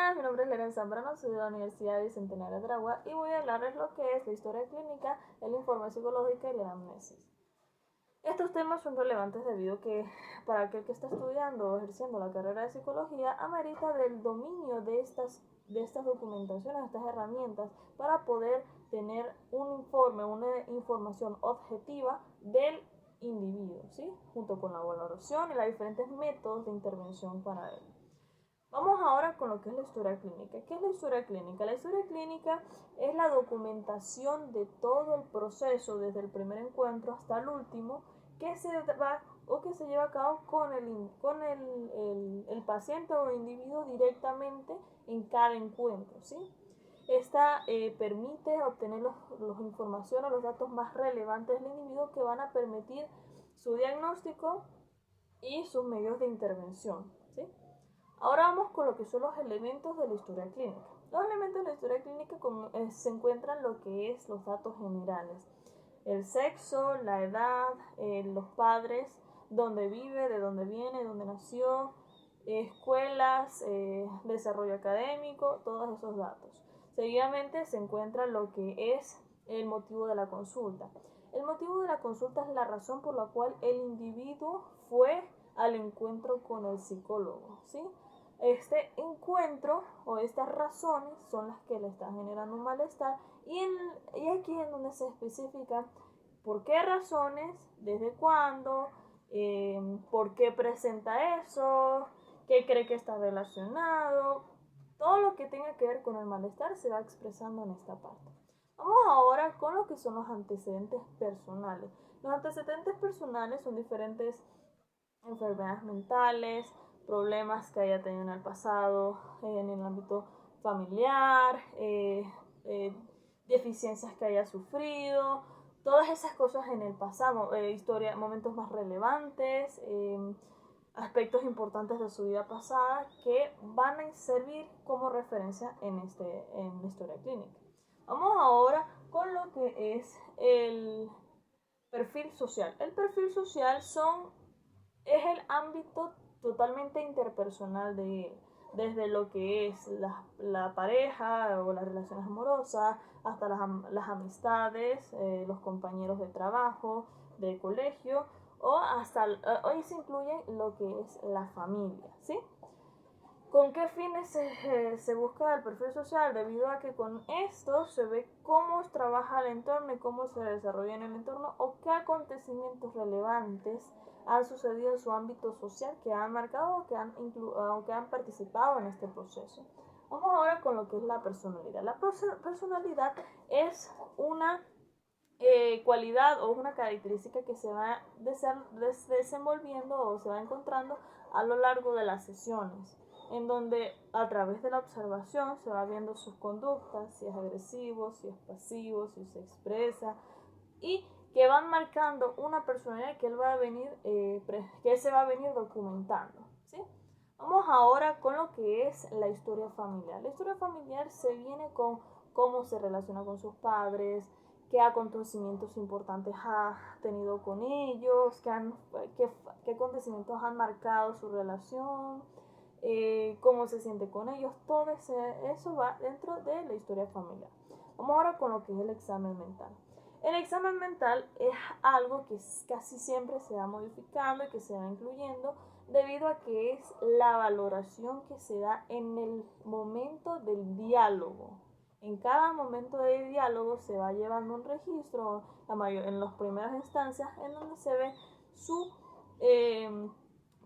Buenas, mi nombre es Leren Zambrano, soy de la Universidad Bicentenario de Aragua y voy a hablarles lo que es la historia clínica, el informe psicológico y la anamnesis. Estos temas son relevantes debido a que para aquel que está estudiando o ejerciendo la carrera de psicología amerita del dominio de estas documentaciones, de estas herramientas para poder tener un informe, una información objetiva del individuo, ¿sí? Junto con la valoración y los diferentes métodos de intervención para él. Vamos ahora con lo que es la historia clínica. ¿Qué es la historia clínica? La historia clínica es la documentación de todo el proceso, desde el primer encuentro hasta el último, que se va o que se lleva a cabo con el paciente o el individuo directamente en cada encuentro, ¿sí? Esta permite obtener los informaciones, los datos más relevantes del individuo que van a permitir su diagnóstico y sus medios de intervención, ¿sí? Ahora vamos con lo que son los elementos de la historia clínica. Los elementos de la historia clínica se encuentran lo que es los datos generales. El sexo, la edad, los padres, dónde vive, de dónde viene, dónde nació, escuelas, desarrollo académico, todos esos datos. Seguidamente se encuentra lo que es el motivo de la consulta. El motivo de la consulta es la razón por la cual el individuo fue al encuentro con el psicólogo, ¿sí? Este encuentro o estas razones son las que le están generando un malestar y aquí es donde se especifica por qué razones, desde cuándo, por qué presenta eso, qué cree que está relacionado. Todo lo que tenga que ver con el malestar se va expresando en esta parte. Vamos ahora con lo que son los antecedentes personales. Los antecedentes personales son diferentes enfermedades mentales, problemas que haya tenido en el pasado, en el ámbito familiar, deficiencias que haya sufrido, todas esas cosas en el pasado, momentos más relevantes, aspectos importantes de su vida pasada que van a servir como referencia en la historia clínica. Vamos ahora con lo que es el perfil social. El perfil social es el ámbito totalmente interpersonal de él, desde lo que es la pareja o las relaciones amorosas, hasta las amistades, los compañeros de trabajo, de colegio, o hasta hoy se incluye lo que es la familia, ¿sí? ¿Con qué fines se busca el perfil social? Debido a que con esto se ve cómo trabaja el entorno y cómo se desarrolla en el entorno o qué acontecimientos relevantes han sucedido en su ámbito social que han marcado o que han participado en este proceso. Vamos ahora con lo que es la personalidad. La personalidad es una cualidad o una característica que se va desenvolviendo o se va encontrando a lo largo de las sesiones, en donde a través de la observación se va viendo sus conductas, si es agresivo, si es pasivo, si se expresa, y que van marcando una personalidad que él va a venir, que se va a venir documentando, ¿sí? Vamos ahora con lo que es la historia familiar. La historia familiar se viene con cómo se relaciona con sus padres, qué acontecimientos importantes ha tenido con ellos, qué acontecimientos han marcado su relación, cómo se siente con ellos, todo eso va dentro de la historia familiar. Vamos ahora con lo que es el examen mental. El examen mental es algo que casi siempre se va modificando y que se va incluyendo debido a que es la valoración que se da en el momento del diálogo. En cada momento de diálogo se va llevando un registro en las primeras instancias en donde se ve su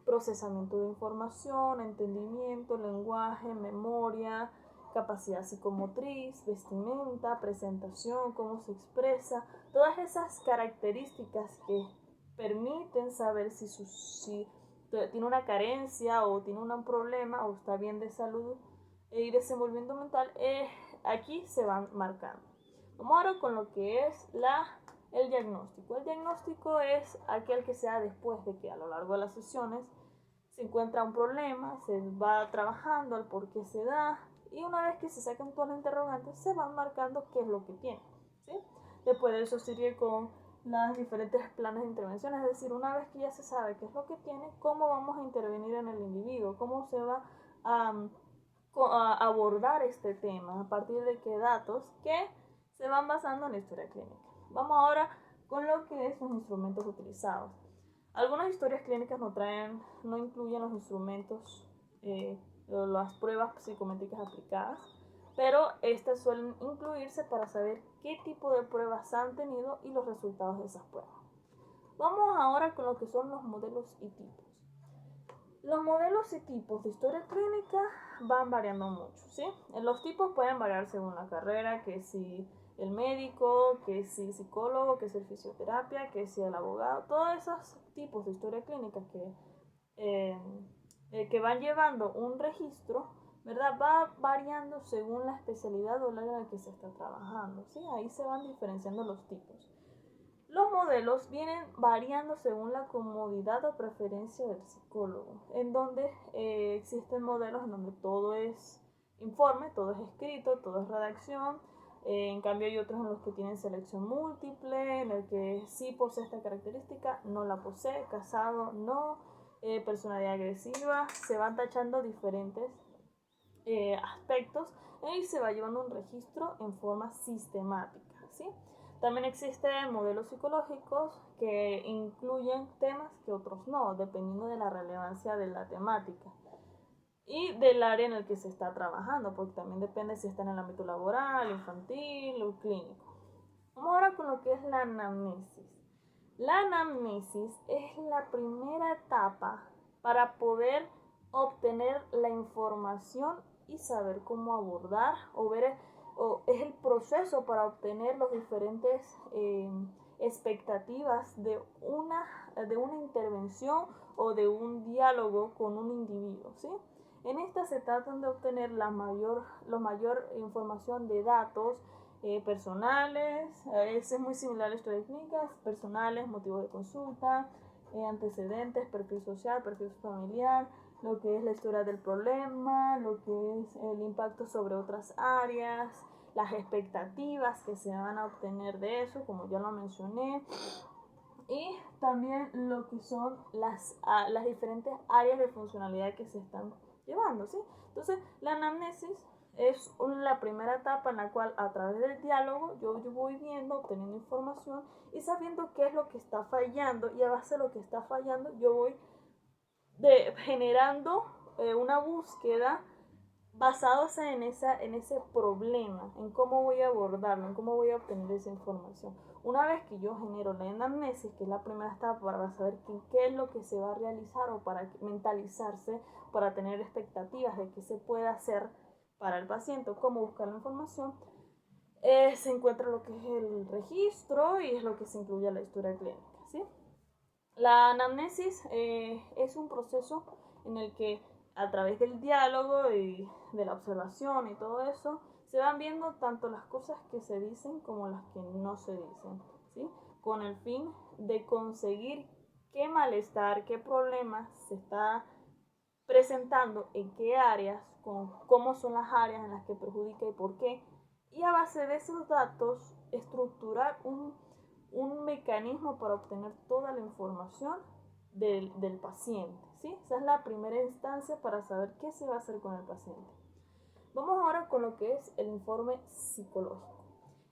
procesamiento de información, entendimiento, lenguaje, memoria, capacidad psicomotriz, vestimenta, presentación, cómo se expresa, todas esas características que permiten saber si tiene una carencia o tiene un problema o está bien de salud y desenvolvimiento mental, aquí se van marcando. Vamos ahora con lo que es el diagnóstico. El diagnóstico es aquel que se da después de que a lo largo de las sesiones se encuentra un problema, se va trabajando el por qué se da y una vez que se sacan todas las interrogantes se van marcando qué es lo que tiene, ¿sí? Después de eso sigue con las diferentes planes de intervención, es decir, una vez que ya se sabe qué es lo que tiene, cómo vamos a intervenir en el individuo, cómo se va a abordar este tema, a partir de qué datos que se van basando en la historia clínica. Vamos ahora con lo que son los instrumentos utilizados. Algunas historias clínicas no incluyen los instrumentos o las pruebas psicométricas aplicadas, pero estas suelen incluirse para saber qué tipo de pruebas han tenido y los resultados de esas pruebas. Vamos ahora con lo que son los modelos y tipos. Los modelos y tipos de historia clínica van variando mucho, ¿sí? Los tipos pueden variar según la carrera, que si el médico, que si psicólogo, que si el fisioterapia, que si el abogado, todos esos tipos de historia clínica que van llevando un registro, ¿verdad? Va variando según la especialidad o la área en la que se está trabajando, ¿sí? Ahí se van diferenciando los tipos. Los modelos vienen variando según la comodidad o preferencia del psicólogo, en donde existen modelos en donde todo es informe, todo es escrito, todo es redacción. En cambio hay otros en los que tienen selección múltiple, en el que sí posee esta característica, no la posee, casado, no, personalidad agresiva. Se van tachando diferentes aspectos y se va llevando un registro en forma sistemática, ¿sí? También existen modelos psicológicos que incluyen temas que otros no, dependiendo de la relevancia de la temática y del área en el que se está trabajando, porque también depende si está en el ámbito laboral, infantil o clínico. Vamos ahora con lo que es la anamnesis. La anamnesis es la primera etapa para poder obtener la información y saber cómo abordar o es el proceso para obtener los diferentes expectativas de una intervención o de un diálogo con un individuo, ¿sí? En esta se tratan de obtener la mayor información de datos personales, es muy similar a historias clínicas, personales, motivos de consulta, antecedentes, perfil social, perfil familiar, lo que es la historia del problema, lo que es el impacto sobre otras áreas, las expectativas que se van a obtener de eso, como ya lo mencioné, y también lo que son las diferentes áreas de funcionalidad que se están llevando, ¿sí? Entonces, la anamnesis es la primera etapa en la cual a través del diálogo yo voy viendo, obteniendo información y sabiendo qué es lo que está fallando, y a base de lo que está fallando yo voy generando una búsqueda basados en ese problema, en cómo voy a abordarlo, en cómo voy a obtener esa información. Una vez que yo genero la anamnesis, que es la primera etapa para saber qué es lo que se va a realizar o para mentalizarse, para tener expectativas de qué se puede hacer para el paciente o cómo buscar la información, se encuentra lo que es el registro y es lo que se incluye en la historia clínica, ¿sí? La anamnesis es un proceso en el que a través del diálogo y de la observación y todo eso, se van viendo tanto las cosas que se dicen como las que no se dicen, ¿sí? Con el fin de conseguir qué malestar, qué problema se está presentando, en qué áreas, cómo son las áreas en las que perjudica y por qué, y a base de esos datos estructurar un mecanismo para obtener toda la información del paciente, ¿sí? Esa es la primera instancia para saber qué se va a hacer con el paciente. Vamos ahora con lo que es el informe psicológico.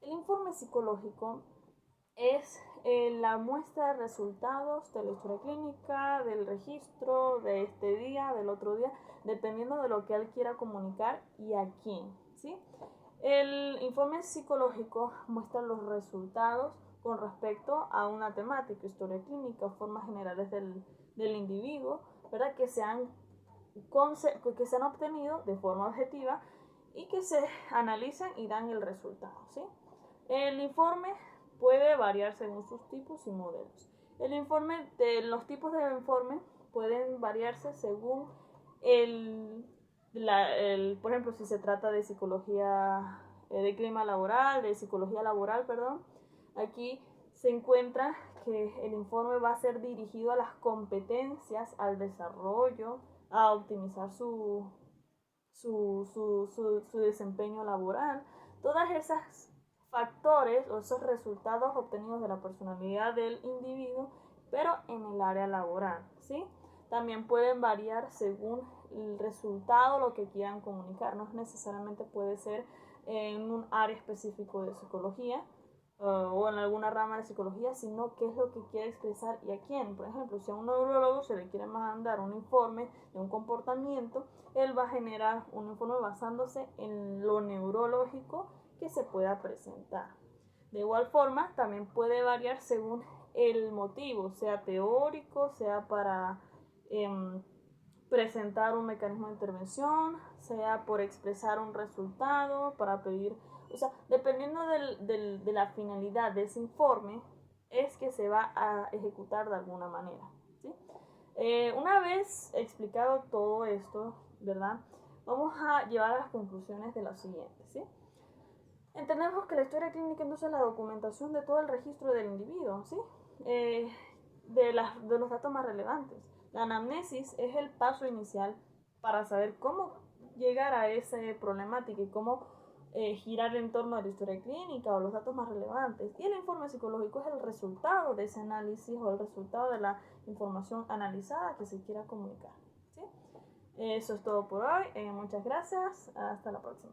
El informe psicológico es la muestra de resultados de la historia clínica, del registro, de este día, del otro día, dependiendo de lo que él quiera comunicar y a quién, ¿sí? El informe psicológico muestra los resultados con respecto a una temática, historia clínica o formas generales del individuo, ¿verdad? Que se han obtenido de forma objetiva y que se analizan y dan el resultado, ¿sí? El informe puede variar según sus tipos y modelos. Los tipos de informe pueden variarse según por ejemplo, si se trata de psicología de clima laboral, de psicología laboral, perdón, aquí se encuentra que el informe va a ser dirigido a las competencias, al desarrollo, a optimizar su desempeño laboral. Todas esas factores o esos resultados obtenidos de la personalidad del individuo, pero en el área laboral, ¿sí? También pueden variar según el resultado, lo que quieran comunicar. No necesariamente puede ser en un área específico de psicología o en alguna rama de psicología, sino qué es lo que quiere expresar y a quién. Por ejemplo, si a un neurólogo se le quiere mandar un informe de un comportamiento, él va a generar un informe basándose en lo neurológico que se pueda presentar. De igual forma, también puede variar según el motivo, sea teórico, sea para presentar un mecanismo de intervención, sea por expresar un resultado, para pedir, o sea, dependiendo de la finalidad de ese informe, es que se va a ejecutar de alguna manera, ¿sí? Una vez explicado todo esto, ¿verdad? Vamos a llevar a las conclusiones de lo siguiente, ¿sí? Entendemos que la historia clínica entonces es la documentación de todo el registro del individuo, ¿sí? De los datos más relevantes. La anamnesis es el paso inicial para saber cómo llegar a esa problemática y cómo girar en torno a la historia clínica o los datos más relevantes. Y el informe psicológico es el resultado de ese análisis o el resultado de la información analizada que se quiera comunicar, ¿sí? Eso es todo por hoy. Muchas gracias. Hasta la próxima.